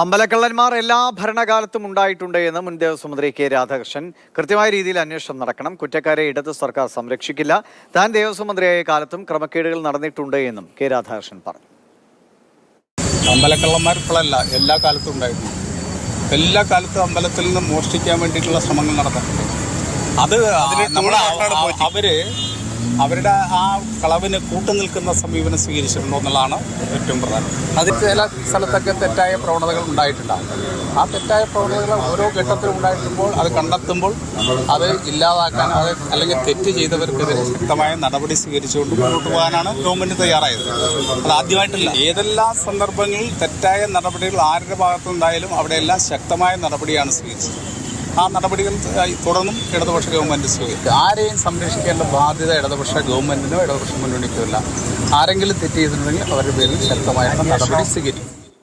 അമ്പലക്കള്ളന്മാർ എല്ലാ ഭരണകാലത്തും ഉണ്ടായിട്ടുണ്ട് എന്ന് മുൻ ദേവസ്വം മന്ത്രി കെ രാധാകൃഷ്ണൻ. കൃത്യമായ രീതിയിൽ അന്വേഷണം നടക്കണം. കുറ്റക്കാരെ ഇടത് സർക്കാർ സംരക്ഷിക്കില്ല. താൻ ദേവസ്വം മന്ത്രിയായ കാലത്തും ക്രമക്കേടുകൾ നടന്നിട്ടുണ്ട് എന്നും കെ രാധാകൃഷ്ണൻ പറഞ്ഞു. അമ്പലക്കള്ളന്മാർ ഇപ്പോഴല്ല, എല്ലാ കാലത്തും ഉണ്ടായിരുന്നു. എല്ലാ കാലത്തും അമ്പലത്തിൽ നിന്ന് മോഷ്ടിക്കാൻ വേണ്ടിയിട്ടുള്ള ശ്രമങ്ങൾ നടന്നിട്ടുണ്ട്. അത് അവരുടെ ആ കളവിന് കൂട്ടുനിൽക്കുന്ന സമീപനം സ്വീകരിച്ചിട്ടുണ്ടോ എന്നുള്ളതാണ് ഏറ്റവും പ്രധാനം. അതിൽ ചില സ്ഥലത്തൊക്കെ തെറ്റായ പ്രവണതകൾ ഉണ്ടായിട്ടുണ്ടാകും. ആ തെറ്റായ പ്രവണതകൾ ഓരോ ഘട്ടത്തിലും ഉണ്ടായിട്ടുമ്പോൾ അത് കണ്ടെത്തുമ്പോൾ അത് ഇല്ലാതാക്കാൻ, അല്ലെങ്കിൽ തെറ്റ് ചെയ്തവർക്കെതിരെ ശക്തമായ നടപടി സ്വീകരിച്ചുകൊണ്ട് മുന്നോട്ട് പോകാനാണ് ഗവൺമെന്റ് തയ്യാറായത്. അത് ആദ്യമായിട്ടില്ല. ഏതെല്ലാം സന്ദർഭങ്ങളിൽ തെറ്റായ നടപടികൾ ആരുടെ ഭാഗത്തുനിന്നായാലും അവിടെയെല്ലാം ശക്തമായ നടപടിയാണ് സ്വീകരിച്ചത്. ആ നടപടികൾ തുടർന്നും ഇടതുപക്ഷ ഗവൺമെന്റ് സ്വീകരിക്കും. ആരെയും സംരക്ഷിക്കേണ്ട ബാധ്യത ഇടതുപക്ഷ ഗവൺമെന്റിനോ ഇടതുപക്ഷ മുന്നണിക്കോ ഇല്ല. ആരെങ്കിലും തെറ്റ് ചെയ്തിട്ടുണ്ടെങ്കിൽ അവരുടെ പേരിൽ ശക്തമായിട്ടുള്ള നടപടി സ്വീകരിക്കും.